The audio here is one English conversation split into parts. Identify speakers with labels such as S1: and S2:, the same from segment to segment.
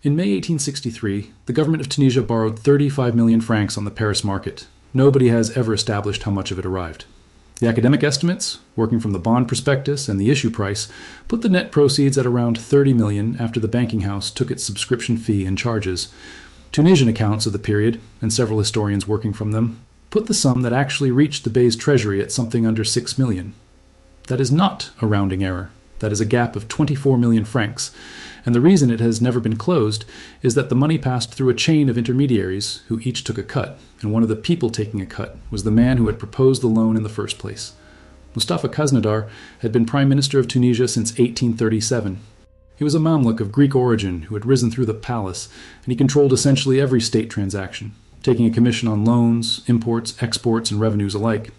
S1: In May 1863, the government of Tunisia borrowed 35 million francs on the Paris market. Nobody has ever established how much of it arrived. The academic estimates, working from the bond prospectus and the issue price, put the net proceeds at around 30 million after the banking house took its subscription fee and charges. Tunisian accounts of the period, and several historians working from them, put the sum that actually reached the Bey's treasury at something under 6 million. That is not a rounding error. That is a gap of 24 million francs, and the reason it has never been closed is that the money passed through a chain of intermediaries who each took a cut, and one of the people taking a cut was the man who had proposed the loan in the first place. Mustafa Khaznadar had been Prime Minister of Tunisia since 1837. He was a Mamluk of Greek origin who had risen through the palace, and he controlled essentially every state transaction, taking a commission on loans, imports, exports, and revenues alike.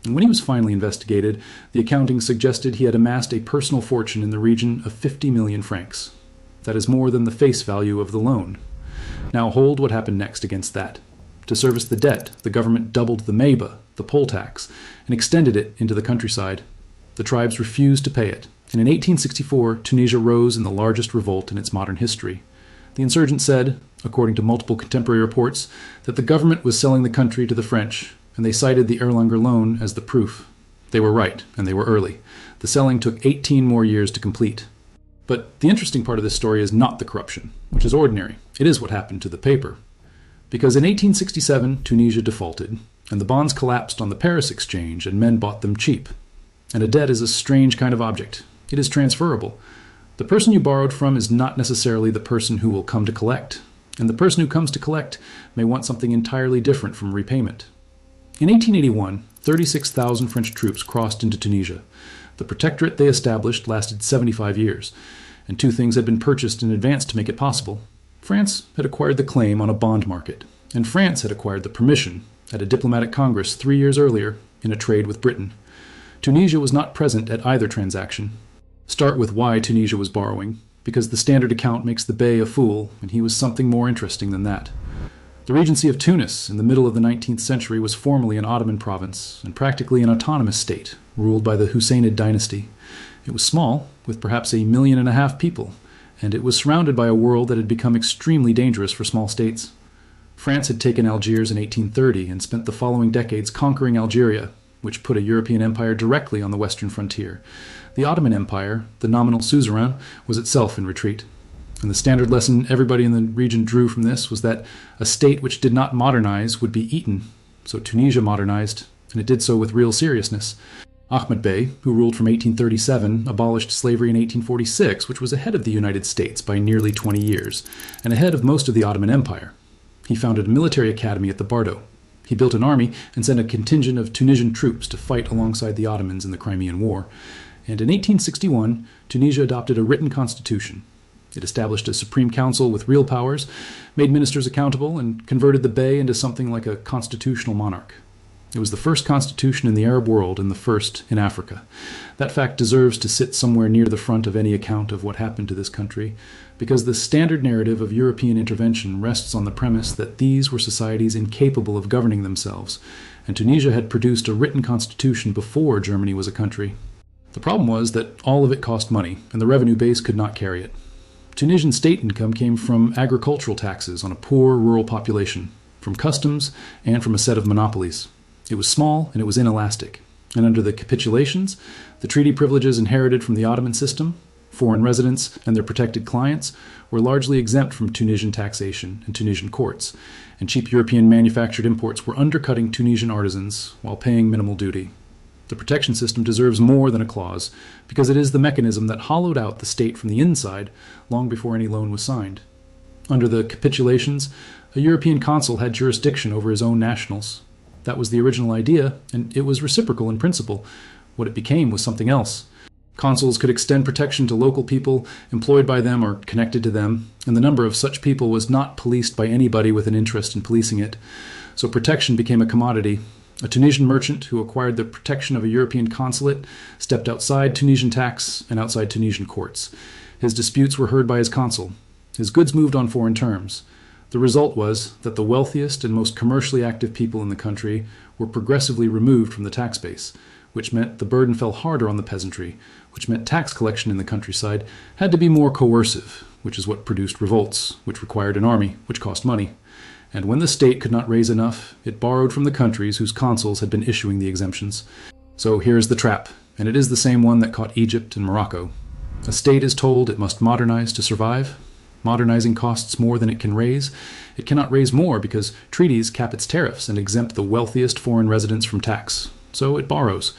S1: And when he was finally investigated, the accounting suggested he had amassed a personal fortune in the region of 50 million francs. That is more than the face value of the loan. Now hold what happened next against that. To service the debt, the government doubled the meba, the poll tax, and extended it into the countryside. The tribes refused to pay it, and in 1864 Tunisia rose in the largest revolt in its modern history. The insurgents said, according to multiple contemporary reports, that the government was selling the country to the French, and they cited the Erlanger loan as the proof. They were right, and they were early. The selling took 18 more years to complete. But the interesting part of this story is not the corruption, which is ordinary. It is what happened to the paper. Because in 1867, Tunisia defaulted, and the bonds collapsed on the Paris exchange, and men bought them cheap. And a debt is a strange kind of object. It is transferable. The person you borrowed from is not necessarily the person who will come to collect, and the person who comes to collect may want something entirely different from repayment. In 1881, 36,000 French troops crossed into Tunisia. The protectorate they established lasted 75 years, and two things had been purchased in advance to make it possible. France had acquired the claim on a bond market, and France had acquired the permission at a diplomatic congress 3 years earlier in a trade with Britain. Tunisia was not present at either transaction. Start with why Tunisia was borrowing, because the standard account makes the Bey a fool, and he was something more interesting than that. The Regency of Tunis in the middle of the 19th century was formally an Ottoman province and practically an autonomous state, ruled by the Husseinid dynasty. It was small, with perhaps 1.5 million people, and it was surrounded by a world that had become extremely dangerous for small states. France had taken Algiers in 1830 and spent the following decades conquering Algeria, which put a European empire directly on the western frontier. The Ottoman Empire, the nominal suzerain, was itself in retreat. And the standard lesson everybody in the region drew from this was that a state which did not modernize would be eaten. So Tunisia modernized, and it did so with real seriousness. Ahmed Bey, who ruled from 1837, abolished slavery in 1846, which was ahead of the United States by nearly 20 years, and ahead of most of the Ottoman Empire. He founded a military academy at the Bardo. He built an army and sent a contingent of Tunisian troops to fight alongside the Ottomans in the Crimean War. And in 1861, Tunisia adopted a written constitution. It established a Supreme Council with real powers, made ministers accountable, and converted the Bey into something like a constitutional monarch. It was the first constitution in the Arab world and the first in Africa. That fact deserves to sit somewhere near the front of any account of what happened to this country, because the standard narrative of European intervention rests on the premise that these were societies incapable of governing themselves, and Tunisia had produced a written constitution before Germany was a country. The problem was that all of it cost money, and the revenue base could not carry it. Tunisian state income came from agricultural taxes on a poor rural population, from customs, and from a set of monopolies. It was small and it was inelastic. And under the capitulations, the treaty privileges inherited from the Ottoman system, foreign residents and their protected clients, were largely exempt from Tunisian taxation and Tunisian courts, and cheap European manufactured imports were undercutting Tunisian artisans while paying minimal duty. The protection system deserves more than a clause, because it is the mechanism that hollowed out the state from the inside long before any loan was signed. Under the capitulations, a European consul had jurisdiction over his own nationals. That was the original idea, and it was reciprocal in principle. What it became was something else. Consuls could extend protection to local people employed by them or connected to them, and the number of such people was not policed by anybody with an interest in policing it. So protection became a commodity. A Tunisian merchant who acquired the protection of a European consulate stepped outside Tunisian tax and outside Tunisian courts. His disputes were heard by his consul. His goods moved on foreign terms. The result was that the wealthiest and most commercially active people in the country were progressively removed from the tax base, which meant the burden fell harder on the peasantry, which meant tax collection in the countryside had to be more coercive, which is what produced revolts, which required an army, which cost money. And when the state could not raise enough, it borrowed from the countries whose consuls had been issuing the exemptions. So here's the trap, and it is the same one that caught Egypt and Morocco. A state is told it must modernize to survive. Modernizing costs more than it can raise. It cannot raise more because treaties cap its tariffs and exempt the wealthiest foreign residents from tax. So it borrows.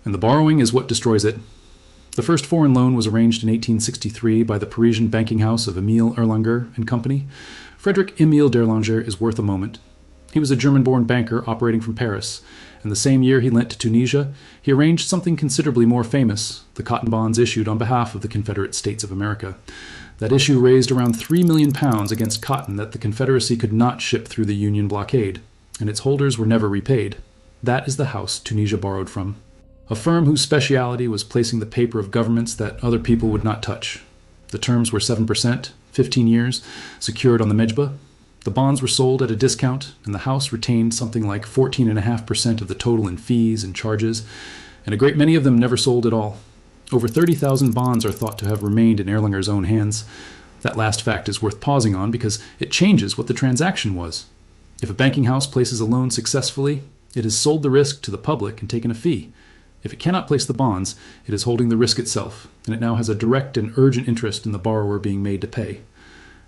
S1: And the borrowing is what destroys it. The first foreign loan was arranged in 1863 by the Parisian banking house of Emile Erlanger and Company. Frederick Emile d'Erlanger is worth a moment. He was a German-born banker operating from Paris, and the same year he lent to Tunisia, he arranged something considerably more famous, the cotton bonds issued on behalf of the Confederate States of America. That issue raised around £3 million against cotton that the Confederacy could not ship through the Union blockade, and its holders were never repaid. That is the house Tunisia borrowed from. A firm whose speciality was placing the paper of governments that other people would not touch. The terms were 7%, 15 years, secured on the Mejba. The bonds were sold at a discount, and the house retained something like 14.5% of the total in fees and charges, and a great many of them never sold at all. Over 30,000 bonds are thought to have remained in Erlanger's own hands. That last fact is worth pausing on because it changes what the transaction was. If a banking house places a loan successfully, it has sold the risk to the public and taken a fee. If it cannot place the bonds, it is holding the risk itself, and it now has a direct and urgent interest in the borrower being made to pay.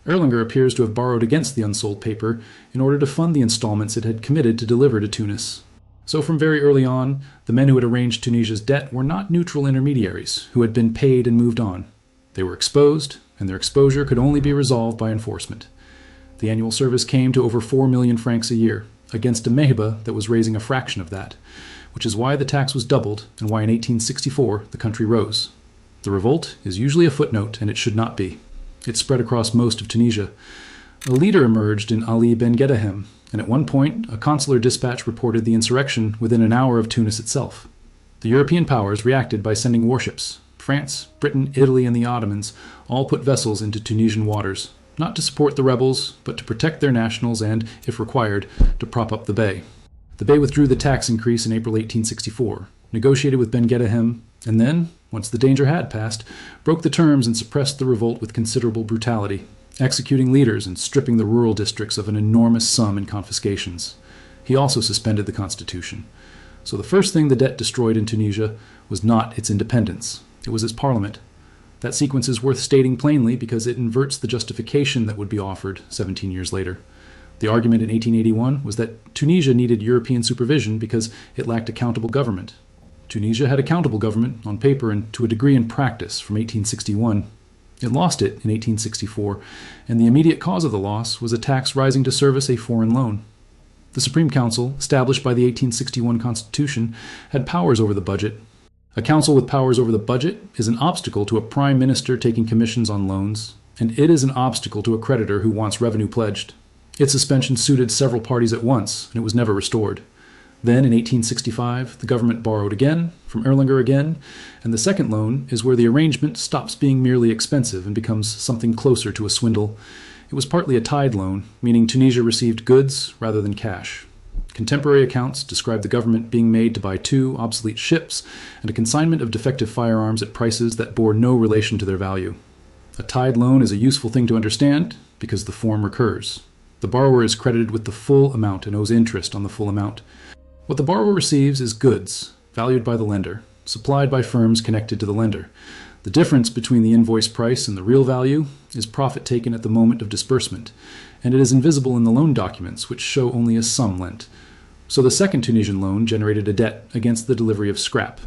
S1: Erlanger appears to have borrowed against the unsold paper in order to fund the installments it had committed to deliver to Tunis. So from very early on, the men who had arranged Tunisia's debt were not neutral intermediaries who had been paid and moved on. They were exposed, and their exposure could only be resolved by enforcement. The annual service came to over 4 million francs a year, against a mehba that was raising a fraction of that, which is why the tax was doubled and why in 1864 the country rose. The revolt is usually a footnote, and it should not be. It spread across most of Tunisia. A leader emerged in Ali Ben Gedahem, and at one point a consular dispatch reported the insurrection within an hour of Tunis itself. The European powers reacted by sending warships. France, Britain, Italy, and the Ottomans all put vessels into Tunisian waters, not to support the rebels, but to protect their nationals and, if required, to prop up the Bey. The Bey withdrew the tax increase in April 1864, negotiated with Ben Gedahem, and then, once the danger had passed, broke the terms and suppressed the revolt with considerable brutality, executing leaders and stripping the rural districts of an enormous sum in confiscations. He also suspended the constitution. So the first thing the debt destroyed in Tunisia was not its independence. It was its parliament. That sequence is worth stating plainly because it inverts the justification that would be offered 17 years later. The argument in 1881 was that Tunisia needed European supervision because it lacked accountable government. Tunisia had accountable government on paper and to a degree in practice from 1861. It lost it in 1864, and the immediate cause of the loss was a tax rising to service a foreign loan. The Supreme Council, established by the 1861 Constitution, had powers over the budget. A council with powers over the budget is an obstacle to a prime minister taking commissions on loans, and it is an obstacle to a creditor who wants revenue pledged. Its suspension suited several parties at once, and it was never restored. Then, in 1865, the government borrowed again, from Erlanger again, and the second loan is where the arrangement stops being merely expensive and becomes something closer to a swindle. It was partly a tied loan, meaning Tunisia received goods rather than cash. Contemporary accounts describe the government being made to buy 2 obsolete ships and a consignment of defective firearms at prices that bore no relation to their value. A tied loan is a useful thing to understand because the form recurs. The borrower is credited with the full amount and owes interest on the full amount. What the borrower receives is goods, valued by the lender, supplied by firms connected to the lender. The difference between the invoice price and the real value is profit taken at the moment of disbursement, and it is invisible in the loan documents, which show only a sum lent. So the second Tunisian loan generated a debt against the delivery of scrap.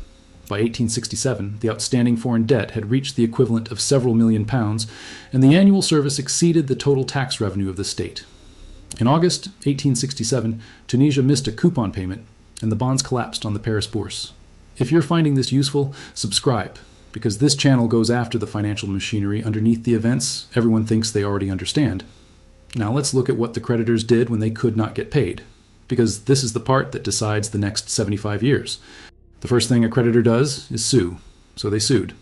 S1: By 1867, the outstanding foreign debt had reached the equivalent of several £million, and the annual service exceeded the total tax revenue of the state. In August 1867, Tunisia missed a coupon payment, and the bonds collapsed on the Paris Bourse. If you're finding this useful, subscribe, because this channel goes after the financial machinery underneath the events everyone thinks they already understand. Now let's look at what the creditors did when they could not get paid, because this is the part that decides the next 75 years. The first thing a creditor does is sue, so they sued.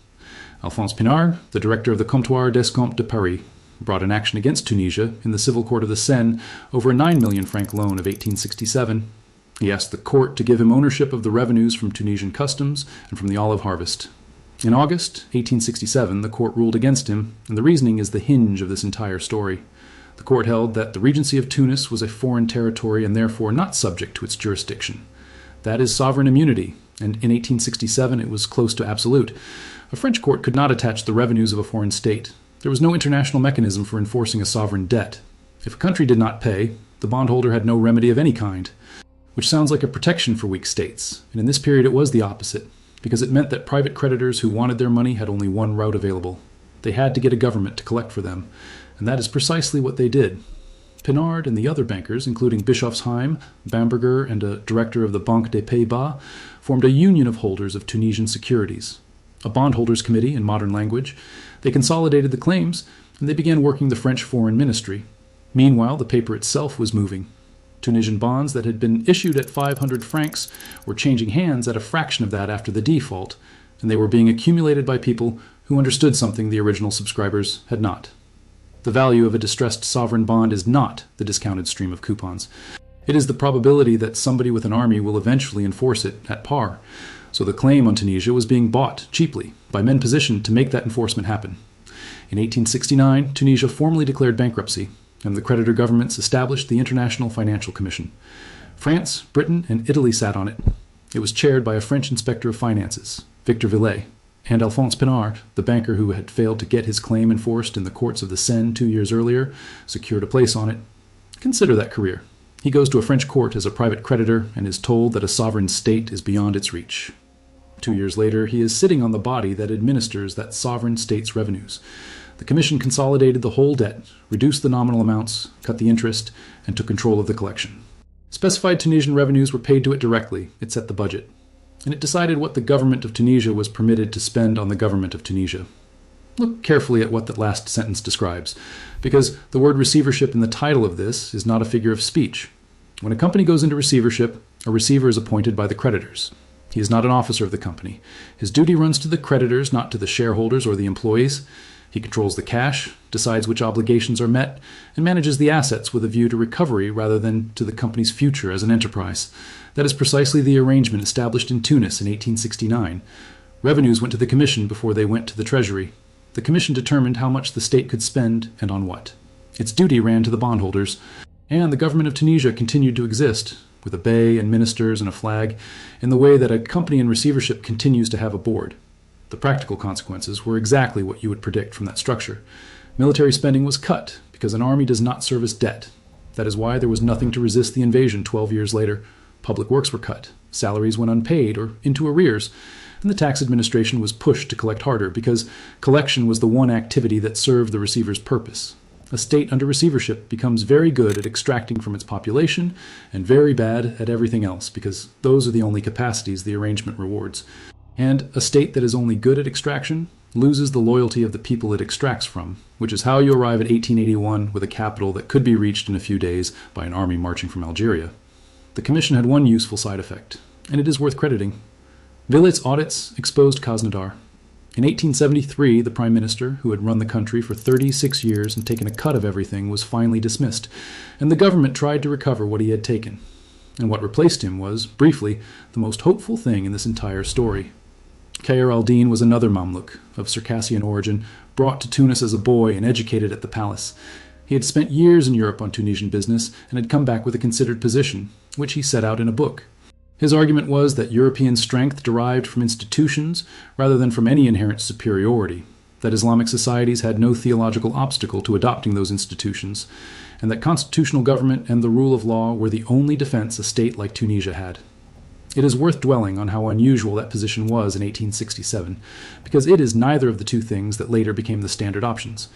S1: Alphonse Pinard, the director of the Comptoir d'Escompte de Paris, brought an action against Tunisia in the civil court of the Seine over a 9 million franc loan of 1867. He asked the court to give him ownership of the revenues from Tunisian customs and from the olive harvest. In August 1867, the court ruled against him, and the reasoning is the hinge of this entire story. The court held that the Regency of Tunis was a foreign territory and therefore not subject to its jurisdiction. That is sovereign immunity, and in 1867 it was close to absolute. A French court could not attach the revenues of a foreign state. There was no international mechanism for enforcing a sovereign debt. If a country did not pay, the bondholder had no remedy of any kind, which sounds like a protection for weak states, and in this period it was the opposite, because it meant that private creditors who wanted their money had only one route available. They had to get a government to collect for them, and that is precisely what they did. Pinard and the other bankers, including Bischofsheim, Bamberger, and a director of the Banque des Pays-Bas, formed a union of holders of Tunisian securities. A bondholders' committee in modern language. They consolidated the claims, and they began working the French foreign ministry. Meanwhile, the paper itself was moving. Tunisian bonds that had been issued at 500 francs were changing hands at a fraction of that after the default, and they were being accumulated by people who understood something the original subscribers had not. The value of a distressed sovereign bond is not the discounted stream of coupons. It is the probability that somebody with an army will eventually enforce it at par. So the claim on Tunisia was being bought cheaply by men positioned to make that enforcement happen. In 1869, Tunisia formally declared bankruptcy, and the creditor governments established the International Financial Commission. France, Britain, and Italy sat on it. It was chaired by a French inspector of finances, Victor Villet, and Alphonse Pinard, the banker who had failed to get his claim enforced in the courts of the Seine 2 years earlier, secured a place on it. Consider that career. He goes to a French court as a private creditor and is told that a sovereign state is beyond its reach. 2 years later, he is sitting on the body that administers that sovereign state's revenues. The commission consolidated the whole debt, reduced the nominal amounts, cut the interest, and took control of the collection. Specified Tunisian revenues were paid to it directly. It set the budget. And it decided what the government of Tunisia was permitted to spend on the government of Tunisia. Look carefully at what that last sentence describes, because the word receivership in the title of this is not a figure of speech. When a company goes into receivership, a receiver is appointed by the creditors. He is not an officer of the company. His duty runs to the creditors, not to the shareholders or the employees. He controls the cash, decides which obligations are met, and manages the assets with a view to recovery rather than to the company's future as an enterprise. That is precisely the arrangement established in Tunis in 1869. Revenues went to the commission before they went to the treasury. The commission determined how much the state could spend and on what. Its duty ran to the bondholders, and the government of Tunisia continued to exist, with a bey and ministers and a flag, in the way that a company in receivership continues to have a board. The practical consequences were exactly what you would predict from that structure. Military spending was cut because an army does not service debt. That is why there was nothing to resist the invasion 12 years later. Public works were cut, salaries went unpaid or into arrears, and the tax administration was pushed to collect harder because collection was the one activity that served the receiver's purpose. A state under receivership becomes very good at extracting from its population and very bad at everything else because those are the only capacities the arrangement rewards. And a state that is only good at extraction loses the loyalty of the people it extracts from, which is how you arrive at 1881 with a capital that could be reached in a few days by an army marching from Algeria. The commission had one useful side effect, and it is worth crediting. Villet's audits exposed Krasnodar. In 1873, the prime minister, who had run the country for 36 years and taken a cut of everything, was finally dismissed, and the government tried to recover what he had taken. And what replaced him was, briefly, the most hopeful thing in this entire story. Khayr al-Din was another Mamluk, of Circassian origin, brought to Tunis as a boy and educated at the palace. He had spent years in Europe on Tunisian business and had come back with a considered position, which he set out in a book. His argument was that European strength derived from institutions rather than from any inherent superiority, that Islamic societies had no theological obstacle to adopting those institutions, and that constitutional government and the rule of law were the only defense a state like Tunisia had. It is worth dwelling on how unusual that position was in 1867, because it is neither of the two things that later became the standard options.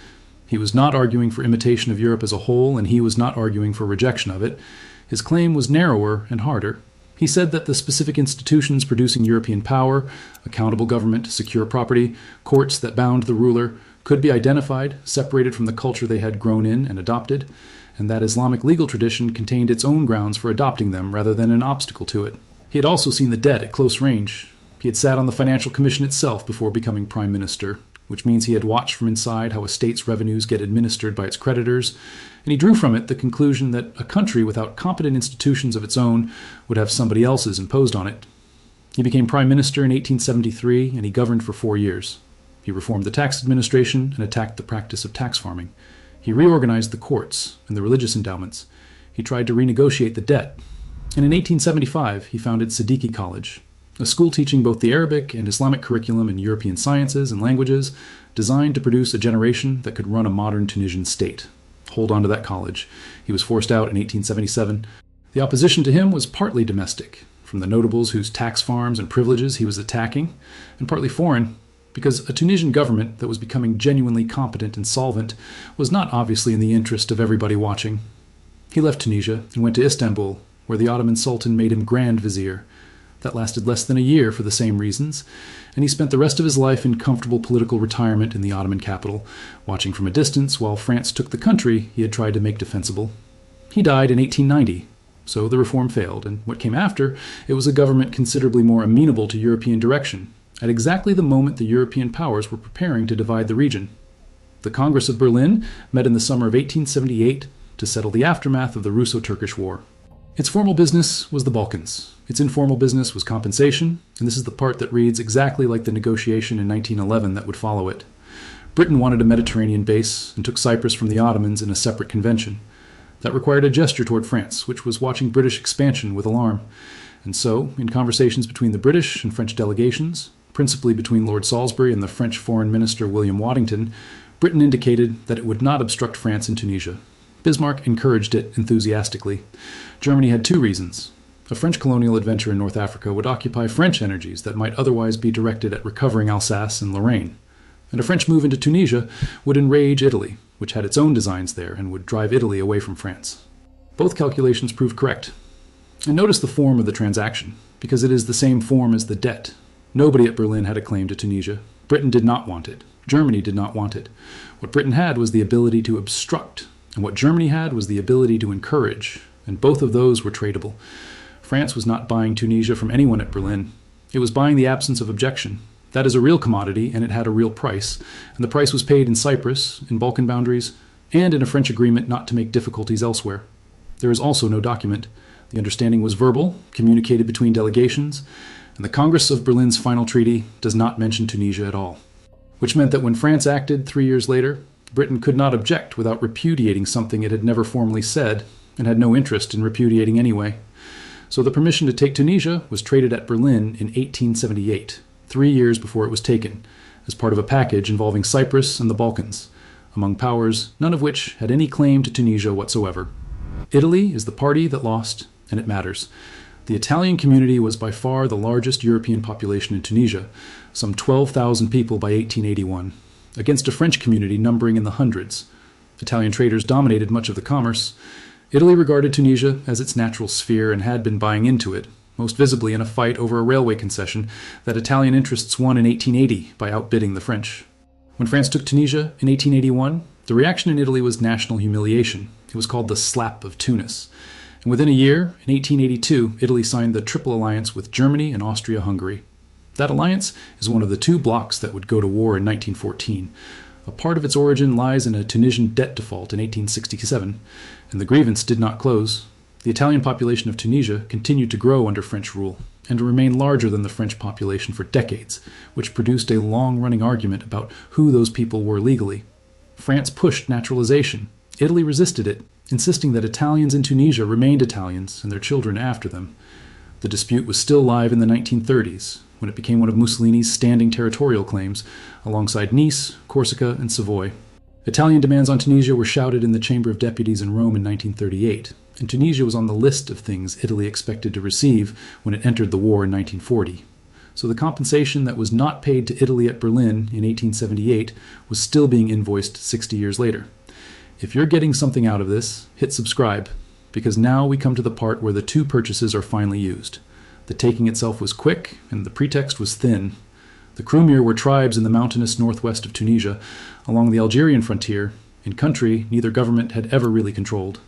S1: He was not arguing for imitation of Europe as a whole, and he was not arguing for rejection of it. His claim was narrower and harder. He said that the specific institutions producing European power, accountable government, secure property, courts that bound the ruler, could be identified, separated from the culture they had grown in and adopted, and that Islamic legal tradition contained its own grounds for adopting them rather than an obstacle to it. He had also seen the debt at close range. He had sat on the Financial Commission itself before becoming prime minister, which means he had watched from inside how a state's revenues get administered by its creditors, and he drew from it the conclusion that a country without competent institutions of its own would have somebody else's imposed on it. He became prime minister in 1873, and he governed for 4 years. He reformed the tax administration and attacked the practice of tax farming. He reorganized the courts and the religious endowments. He tried to renegotiate the debt. And in 1875, he founded Siddiqui College, a school teaching both the Arabic and Islamic curriculum in European sciences and languages, designed to produce a generation that could run a modern Tunisian state. Hold on to that college. He was forced out in 1877. The opposition to him was partly domestic, from the notables whose tax farms and privileges he was attacking, and partly foreign, because a Tunisian government that was becoming genuinely competent and solvent was not obviously in the interest of everybody watching. He left Tunisia and went to Istanbul, where the Ottoman Sultan made him Grand Vizier. That lasted less than a year for the same reasons, and he spent the rest of his life in comfortable political retirement in the Ottoman capital, watching from a distance while France took the country he had tried to make defensible. He died in 1890, so the reform failed, and what came after, it was a government considerably more amenable to European direction, at exactly the moment the European powers were preparing to divide the region. The Congress of Berlin met in the summer of 1878 to settle the aftermath of the Russo-Turkish War. Its formal business was the Balkans. Its informal business was compensation, and this is the part that reads exactly like the negotiation in 1911 that would follow it. Britain wanted a Mediterranean base and took Cyprus from the Ottomans in a separate convention. That required a gesture toward France, which was watching British expansion with alarm. And so, in conversations between the British and French delegations, principally between Lord Salisbury and the French Foreign Minister William Waddington, Britain indicated that it would not obstruct France in Tunisia. Bismarck encouraged it enthusiastically. Germany had 2 reasons. A French colonial adventure in North Africa would occupy French energies that might otherwise be directed at recovering Alsace and Lorraine. And a French move into Tunisia would enrage Italy, which had its own designs there and would drive Italy away from France. Both calculations proved correct. And notice the form of the transaction, because it is the same form as the debt. Nobody at Berlin had a claim to Tunisia. Britain did not want it. Germany did not want it. What Britain had was the ability to obstruct, and what Germany had was the ability to encourage, and both of those were tradable. France was not buying Tunisia from anyone at Berlin. It was buying the absence of objection. That is a real commodity, and it had a real price, and the price was paid in Cyprus, in Balkan boundaries, and in a French agreement not to make difficulties elsewhere. There is also no document. The understanding was verbal, communicated between delegations, and the Congress of Berlin's final treaty does not mention Tunisia at all. Which meant that when France acted 3 years later, Britain could not object without repudiating something it had never formally said, and had no interest in repudiating anyway. So the permission to take Tunisia was traded at Berlin in 1878, 3 years before it was taken, as part of a package involving Cyprus and the Balkans, among powers none of which had any claim to Tunisia whatsoever. Italy is the party that lost, and it matters. The Italian community was by far the largest European population in Tunisia, some 12,000 people by 1881, against a French community numbering in the hundreds. Italian traders dominated much of the commerce. Italy regarded Tunisia as its natural sphere and had been buying into it, most visibly in a fight over a railway concession that Italian interests won in 1880 by outbidding the French. When France took Tunisia in 1881, the reaction in Italy was national humiliation. It was called the Slap of Tunis. And within a year, in 1882, Italy signed the Triple Alliance with Germany and Austria-Hungary. That alliance is one of the 2 blocs that would go to war in 1914. A part of its origin lies in a Tunisian debt default in 1867, and the grievance did not close. The Italian population of Tunisia continued to grow under French rule, and to remain larger than the French population for decades, which produced a long-running argument about who those people were legally. France pushed naturalization. Italy resisted it, insisting that Italians in Tunisia remained Italians and their children after them. The dispute was still live in the 1930s, when it became one of Mussolini's standing territorial claims, alongside Nice, Corsica, and Savoy. Italian demands on Tunisia were shouted in the Chamber of Deputies in Rome in 1938, and Tunisia was on the list of things Italy expected to receive when it entered the war in 1940. So the compensation that was not paid to Italy at Berlin in 1878 was still being invoiced 60 years later. If you're getting something out of this, hit subscribe, because now we come to the part where the 2 purchases are finally used. The taking itself was quick, and the pretext was thin. The Krumir were tribes in the mountainous northwest of Tunisia, along the Algerian frontier, in country neither government had ever really controlled.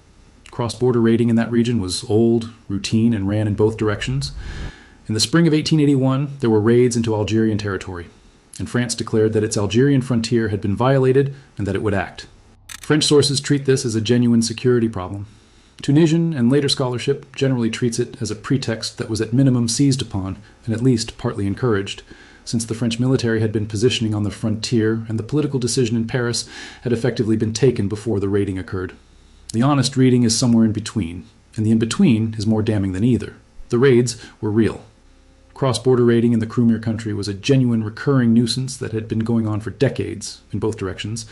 S1: Cross-border raiding in that region was old, routine, and ran in both directions. In the spring of 1881, there were raids into Algerian territory, and France declared that its Algerian frontier had been violated and that it would act. French sources treat this as a genuine security problem. Tunisian and later scholarship generally treats it as a pretext that was at minimum seized upon and at least partly encouraged, since the French military had been positioning on the frontier and the political decision in Paris had effectively been taken before the raiding occurred. The honest reading is somewhere in between, and the in-between is more damning than either. The raids were real. Cross-border raiding in the Crimea country was a genuine recurring nuisance that had been going on for decades in both directions,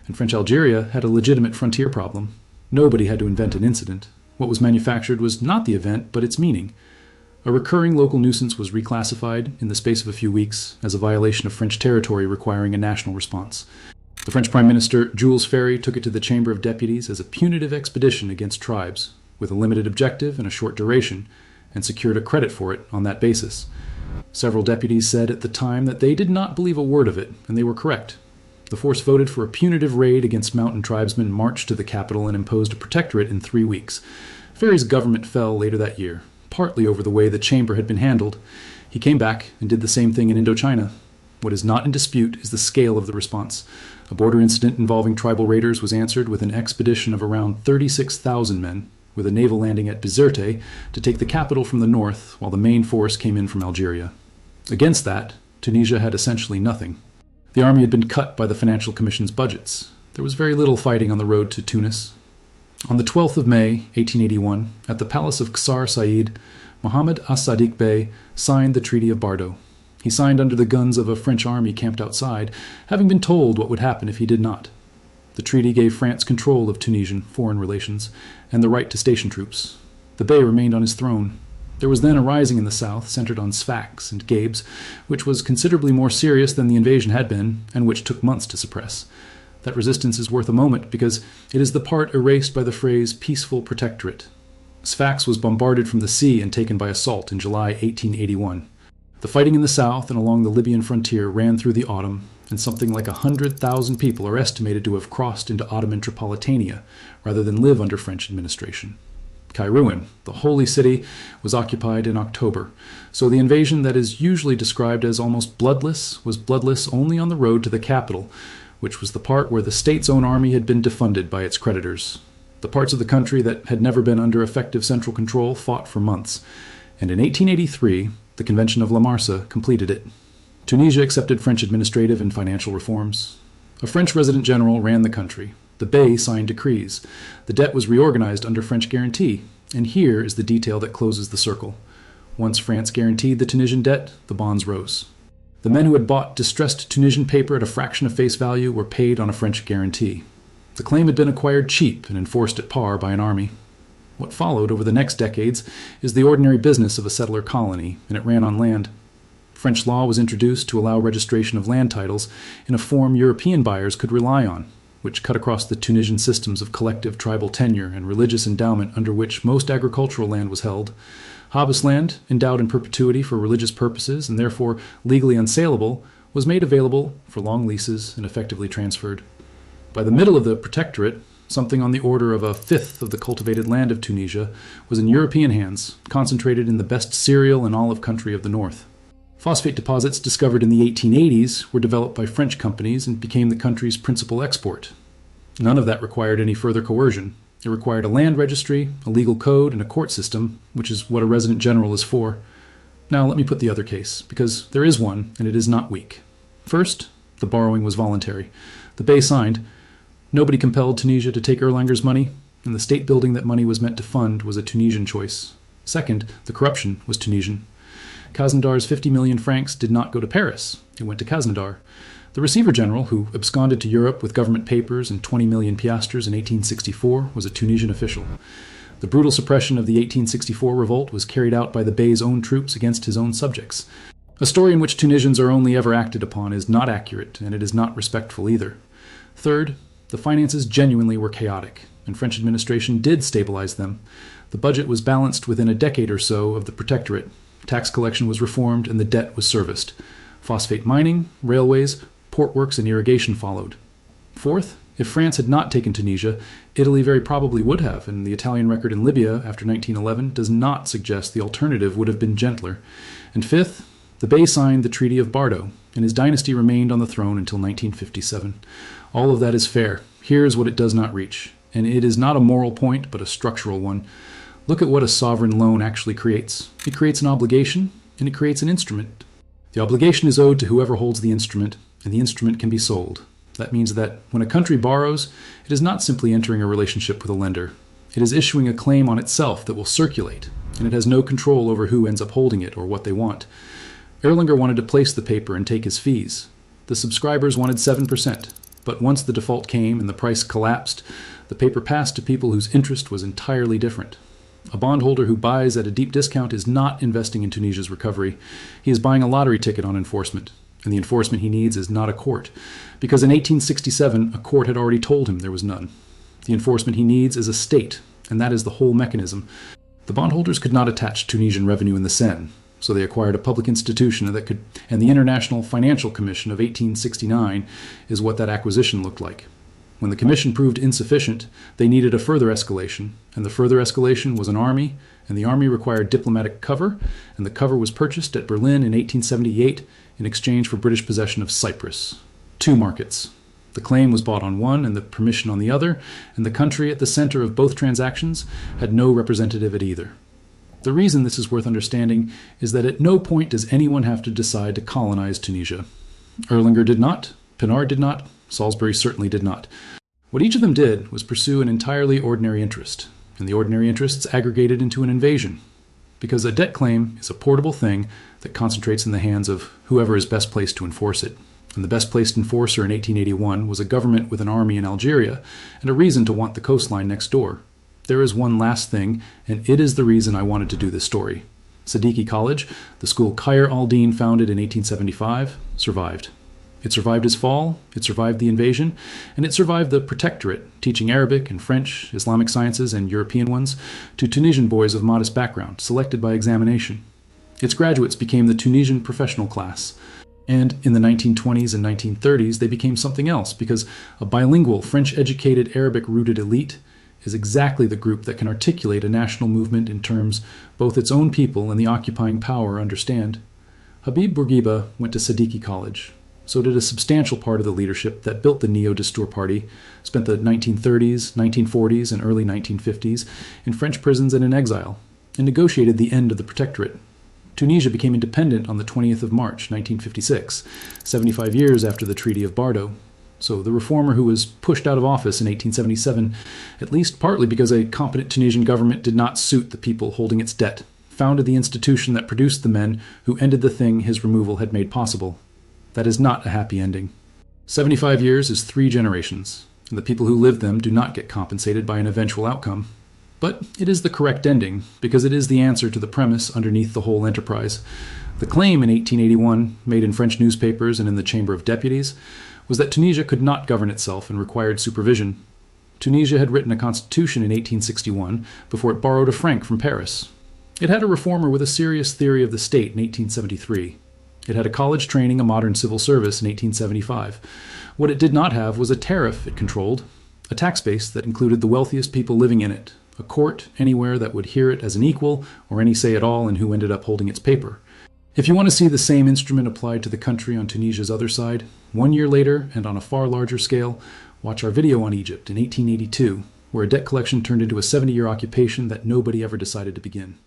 S1: and French Algeria had a legitimate frontier problem. Nobody had to invent an incident. What was manufactured was not the event, but its meaning. A recurring local nuisance was reclassified in the space of a few weeks as a violation of French territory requiring a national response. The French Prime Minister Jules Ferry took it to the Chamber of Deputies as a punitive expedition against tribes, with a limited objective and a short duration, and secured a credit for it on that basis. Several deputies said at the time that they did not believe a word of it, and they were correct. The force voted for a punitive raid against mountain tribesmen, marched to the capital, and imposed a protectorate in 3 weeks. Ferry's government fell later that year, partly over the way the chamber had been handled. He came back and did the same thing in Indochina. What is not in dispute is the scale of the response. A border incident involving tribal raiders was answered with an expedition of around 36,000 men, with a naval landing at Bizerte to take the capital from the north while the main force came in from Algeria. Against that, Tunisia had essentially nothing. The army had been cut by the Financial Commission's budgets. There was very little fighting on the road to Tunis. On the 12th of May, 1881, at the palace of Qasr Said, Mohammed as-Sadiq Bey signed the Treaty of Bardo. He signed under the guns of a French army camped outside, having been told what would happen if he did not. The treaty gave France control of Tunisian foreign relations and the right to station troops. The Bey remained on his throne. There was then a rising in the south centered on Sfax and Gabes, which was considerably more serious than the invasion had been, and which took months to suppress. That resistance is worth a moment because it is the part erased by the phrase peaceful protectorate. Sfax was bombarded from the sea and taken by assault in July 1881. The fighting in the south and along the Libyan frontier ran through the autumn, and something like 100,000 people are estimated to have crossed into Ottoman Tripolitania rather than live under French administration. Kairouan, the holy city, was occupied in October, so the invasion that is usually described as almost bloodless was bloodless only on the road to the capital, which was the part where the state's own army had been defunded by its creditors. The parts of the country that had never been under effective central control fought for months, and in 1883, the Convention of La Marsa completed it. Tunisia accepted French administrative and financial reforms. A French resident general ran the country. The Bey signed decrees. The debt was reorganized under French guarantee. And here is the detail that closes the circle. Once France guaranteed the Tunisian debt, the bonds rose. The men who had bought distressed Tunisian paper at a fraction of face value were paid on a French guarantee. The claim had been acquired cheap and enforced at par by an army. What followed over the next decades is the ordinary business of a settler colony, and it ran on land. French law was introduced to allow registration of land titles in a form European buyers could rely on, which cut across the Tunisian systems of collective tribal tenure and religious endowment under which most agricultural land was held. Habas land, endowed in perpetuity for religious purposes and therefore legally unsaleable, was made available for long leases and effectively transferred. By the middle of the protectorate, something on the order of a fifth of the cultivated land of Tunisia was in European hands, concentrated in the best cereal and olive country of the north. Phosphate deposits discovered in the 1880s were developed by French companies and became the country's principal export. None of that required any further coercion. It required a land registry, a legal code, and a court system, which is what a resident general is for. Now let me put the other case, because there is one, and it is not weak. First, the borrowing was voluntary. The Bey signed. Nobody compelled Tunisia to take Erlanger's money, and the state building that money was meant to fund was a Tunisian choice. Second, the corruption was Tunisian. Kazandar's 50 million francs did not go to Paris. It went to Kazandar. The receiver general, who absconded to Europe with government papers and 20 million piastres in 1864, was a Tunisian official. The brutal suppression of the 1864 revolt was carried out by the Bey's own troops against his own subjects. A story in which Tunisians are only ever acted upon is not accurate, and it is not respectful either. Third, the finances genuinely were chaotic, and French administration did stabilize them. The budget was balanced within a decade or so of the protectorate. Tax collection was reformed, and the debt was serviced. Phosphate mining, railways, port works, and irrigation followed. Fourth, if France had not taken Tunisia, Italy very probably would have, and the Italian record in Libya after 1911 does not suggest the alternative would have been gentler. And fifth, the Bey signed the Treaty of Bardo, and his dynasty remained on the throne until 1957. All of that is fair. Here's what it does not reach. And it is not a moral point, but a structural one. Look at what a sovereign loan actually creates. It creates an obligation, and it creates an instrument. The obligation is owed to whoever holds the instrument, and the instrument can be sold. That means that when a country borrows, it is not simply entering a relationship with a lender. It is issuing a claim on itself that will circulate, and it has no control over who ends up holding it or what they want. Erlanger wanted to place the paper and take his fees. The subscribers wanted 7%, but once the default came and the price collapsed, the paper passed to people whose interest was entirely different. A bondholder who buys at a deep discount is not investing in Tunisia's recovery. He is buying a lottery ticket on enforcement, and the enforcement he needs is not a court, because in 1867 a court had already told him there was none. The enforcement he needs is a state, and that is the whole mechanism. The bondholders could not attach Tunisian revenue in the Seine, so they acquired a public institution that could, and the International Financial Commission of 1869 is what that acquisition looked like. When the commission proved insufficient, they needed a further escalation, and the further escalation was an army, and the army required diplomatic cover, and the cover was purchased at Berlin in 1878 in exchange for British possession of Cyprus. 2 markets. The claim was bought on one and the permission on the other, and the country at the center of both transactions had no representative at either. The reason this is worth understanding is that at no point does anyone have to decide to colonize Tunisia. Erlanger did not, Pinard did not, Salisbury certainly did not. What each of them did was pursue an entirely ordinary interest, and the ordinary interests aggregated into an invasion. Because a debt claim is a portable thing that concentrates in the hands of whoever is best placed to enforce it. And the best placed enforcer in 1881 was a government with an army in Algeria and a reason to want the coastline next door. There is one last thing, and it is the reason I wanted to do this story. Siddiqui College, the school Khayr al-Din founded in 1875, survived. It survived his fall, it survived the invasion, and it survived the protectorate, teaching Arabic and French, Islamic sciences, and European ones to Tunisian boys of modest background, selected by examination. Its graduates became the Tunisian professional class. And in the 1920s and 1930s, they became something else, because a bilingual, French-educated, Arabic-rooted elite is exactly the group that can articulate a national movement in terms both its own people and the occupying power understand. Habib Bourguiba went to Siddiqui College. So did a substantial part of the leadership that built the Neo-Destour Party, spent the 1930s, 1940s, and early 1950s in French prisons and in exile, and negotiated the end of the protectorate. Tunisia became independent on the 20th of March, 1956, 75 years after the Treaty of Bardo. So the reformer who was pushed out of office in 1877, at least partly because a competent Tunisian government did not suit the people holding its debt, founded the institution that produced the men who ended the thing his removal had made possible. That is not a happy ending. 75 years is 3 generations, and the people who lived them do not get compensated by an eventual outcome. But it is the correct ending, because it is the answer to the premise underneath the whole enterprise. The claim in 1881, made in French newspapers and in the Chamber of Deputies, was that Tunisia could not govern itself and required supervision. Tunisia had written a constitution in 1861 before it borrowed a franc from Paris. It had a reformer with a serious theory of the state in 1873. It had a college training, a modern civil service in 1875. What it did not have was a tariff it controlled, a tax base that included the wealthiest people living in it, a court anywhere that would hear it as an equal or any say at all in who ended up holding its paper. If you want to see the same instrument applied to the country on Tunisia's other side, 1 year later and on a far larger scale, watch our video on Egypt in 1882, where a debt collection turned into a 70-year occupation that nobody ever decided to begin.